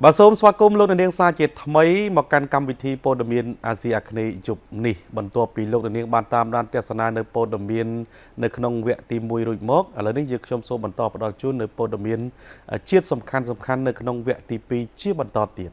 បាទសូមស្វាគមន៍លោកនាងសាជាថ្មីមកកាន់កម្មវិធីព័ត៌មានអាស៊ីអាគ្នេយ៍យប់នេះបន្ទាប់ពីលោកនាងបានតាមដានទស្សនានៅព័ត៌មាននៅក្នុងវគ្គទី1រួចមកឥឡូវនេះយើងខ្ញុំសូមបន្តផ្ដល់ជូននៅព័ត៌មានជាតិសំខាន់នៅក្នុងវគ្គទី2ជាបន្តទៀត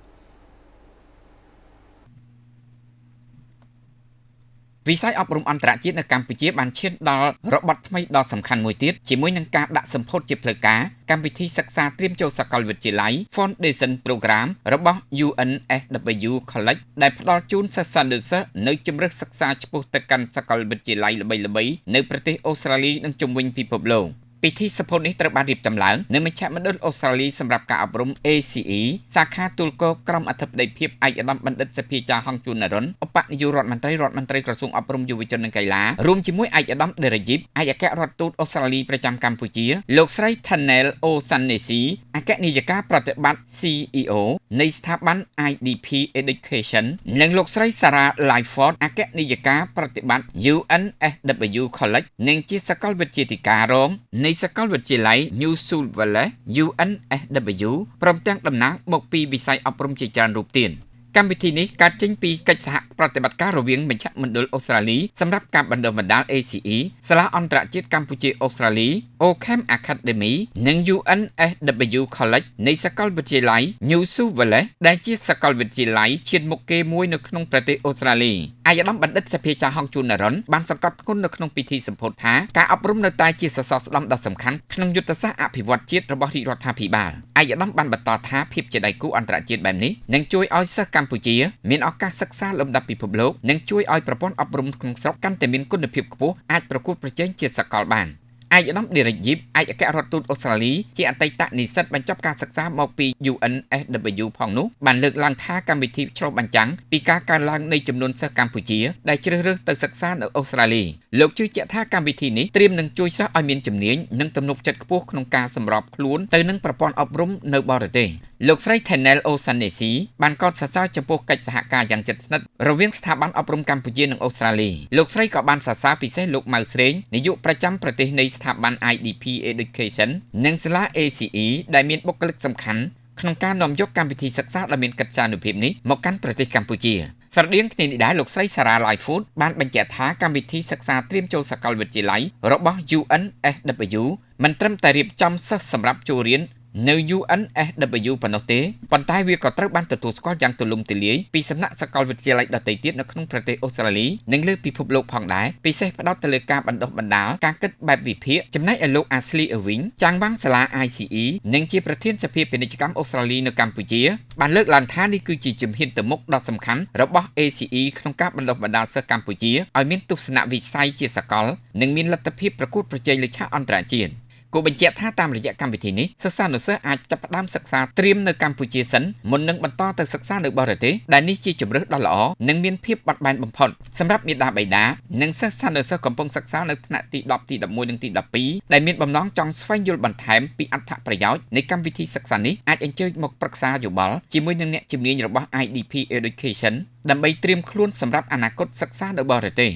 វិស័យអប់រំអន្តរជាតិនៅកម្ពុជាបានឈានដល់របត់ថ្មីដ៏សំខាន់មួយទៀតជាមួយនឹងការដាក់សម្ពោធជាផ្លូវការកម្មវិធីសិក្សាត្រៀមចូលសាកលវិទ្យាល័យ Foundation Program របស់ UNSW College ដែលផ្ដល់ជូនសិស្សានុសិស្សនៅជម្រើសសិក្សាឆ្ពោះទៅកាន់សាកលវិទ្យាល័យល្បីៗនៅប្រទេសអូស្ត្រាលីនិងជុំវិញពិភពលោកពិធីសម្ពោធនេះត្រូវបានរៀបចំឡើងនៅមជ្ឈមណ្ឌលអូស្ត្រាលីសម្រាប់ការអប់រំ ACE សាខាទូលគោក្រមអធិបតីភាពឯកឧត្តមបណ្ឌិតសភាចាហងជួននរុនឧបនាយករដ្ឋមន្ត្រីក្រសួងអប់រំយុវជននិងកីឡារួមជាមួយឯកឧត្តមដេរយីបឯកអគ្គរដ្ឋទូតអូស្ត្រាលីប្រចាំកម្ពុជាលោកស្រី Thanel O'Shannessy អគ្គនាយិកាប្រតិបត្តិ CEO នៃស្ថាប័ន IDP Education និងលោកស្រី Sarah Lightfoot អគ្គនាយិកាប្រតិបត្តិ UNSW College និងជាសាកលវិទ្យាធិការរងនៃសាកលវិទ្យាល័យ New South Wales UNSW ព្រមទាំងតំណាងមកពីវិស័យអប់រំជាច្រើនរូបទៀតកម្មវិធីនេះកើតចេញពីកិច្ចសហប្រតិបត្តិការរវាងមជ្ឈមណ្ឌលអូស្ត្រាលីសម្រាប់ការបណ្ដុះបណ្ដាល ACE សាលាអន្តរជាតិកម្ពុជាអូស្ត្រាលី Ockham Academy និង UNSW College នៃសាកលវិទ្យាល័យ New South Wales ដែលជាសាកលវិទ្យាល័យឈានមុខគេមួយនៅក្នុងប្រទេសអូស្ត្រាលីឯកឧត្តមបណ្ឌិតសភាចាហងជួននរុនបានសង្កត់ធ្ងន់នៅក្នុងពិធីសម្ពោធថាការអប់រំនៅតែជាសសរស្តម្ភដ៏សំខាន់ក្នុងយុទ្ធសាស្ត្រអភិវឌ្ឍជាតិរបស់រាជរដ្ឋាភិបាលឯកឧត្តមបានបន្តថាភាពជាដៃគូអន្តរជាតិបែបនេះនឹងជួយឲ្យសិស្សកម្ពុជាមានឱកាសសិក្សាលំដាប់ពិភពលោកនិងជួយឲ្យប្រព័ន្ធអប់រំក្នុងស្រុកកាន់តែមានគុណភាពខ្ពស់អាចប្រកួតប្រជែងជាសកលបានឯកឧត្តមដេរយីបឯកអគ្គរដ្ឋទូតអូស្ត្រាលីជាអតីតនិស្សិតបញ្ចប់ការសិក្សាមកពី UNSW ផងនោះបានលើកឡើងថាកម្មវិធីឆ្លុះបញ្ចាំងពីការកើនឡើងនៃចំនួនសិស្សកម្ពុជាដែលជ្រើសរើសទៅសិក្សានៅអូស្ត្រាលីលោកជឿជាក់ថាកម្មវិធីនេះត្រៀមនឹងជួយសិស្សឲ្យមានជំនាញនិងទំនុកចិត្តខ្ពស់ក្នុងការសម្របខ្លួនទៅនឹងប្រព័ន្ធអប់រំនៅបរទេសលោកស្រី Thanel O'Shannessy បានកោតសរសើរចំពោះកិច្ចសហការយ៉ាងជិតស្និទ្ធរវាងស្ថាប័នអប់រំកម្ពុជានិងអូស្ត្រាលីលោកស្រីក៏បានសរសើរពិសេសលោកម៉ៅស្រេងនាយកប្រចាំប្រទេសនៃស្ថាប័ន IDP Education និងសាលា ACE ដែលមានបុគ្គលិកសំខាន់ក្នុងការនាំយកកម្មវិធីសិក្សាដ៏មានកិត្យានុភាពនេះមកកាន់ប្រទេសកម្ពុជាស្រដៀងគ្នានេះដែរលោកស្រី Sarah Lightfoot បានបញ្ជាក់ថាកម្មវិធីសិក្សាត្រៀមចូលសាកលវិទ្យាល័យរបស់ UNSW មិនត្រឹមតែរៀបចំសិស្សសម្រាប់ចូលរៀននៅ UNSW ប៉ុណ្ណោះទេប៉ុន្តែវាក៏ត្រូវបានទទួលស្គាល់យ៉ាងទូលំទូលាយពីសំណាក់សាកលវិទ្យាល័យដទៃទៀតនៅក្នុងប្រទេសអូស្ត្រាលីនិងលើពិភពលោកផងដែរពិសេសផ្ដោតទៅលើការបណ្ដុះបណ្ដាលការគិតបែបវិភាគចំណែកឯលោក Ashley Irving ចាងបាំងសាលា ICE និងជាប្រធានសភាពាណិជ្ជកម្មអូស្ត្រាលីនៅកម្ពុជាបានលើកឡើងថានេះគឺជាជំហានទៅមុខដ៏សំខាន់របស់ ACE ក្នុងការបណ្ដុះបណ្ដាលសិស្សកម្ពុជាឲ្យមានទស្សនវិស័យជាសកលនិងមានលទ្ធភាពប្រកួតប្រជែងលើឆាកអន្តរជាតិគូបញ្ជាក់ថាតាមរយៈកម្មវិធីនេះសិស្សានុសិស្សអាចចាប់ផ្ដើមសិក្សាត្រៀមនៅកម្ពុជាសិនមុននឹងបន្តទៅសិក្សានៅបរទេសដែលនេះជាជម្រើសដ៏ល្អនិងមានភាពបត់បែនបំផុតសម្រាប់មាតាបិតានិងសិស្សានុសិស្សកំពុងសិក្សានៅថ្នាក់ទី10ទី11និងទី12ដែលមានបំណងចង់ស្វែងយល់បន្ថែមពីអត្ថប្រយោជន៍នៃកម្មវិធីសិក្សានេះអាចអញ្ជើញមកប្រឹក្សាយោបល់ជាមួយនឹងអ្នកជំនាញរបស់ IDP Education ដើម្បីត្រៀមខ្លួនសម្រាប់អនាគតសិក្សានៅបរទេស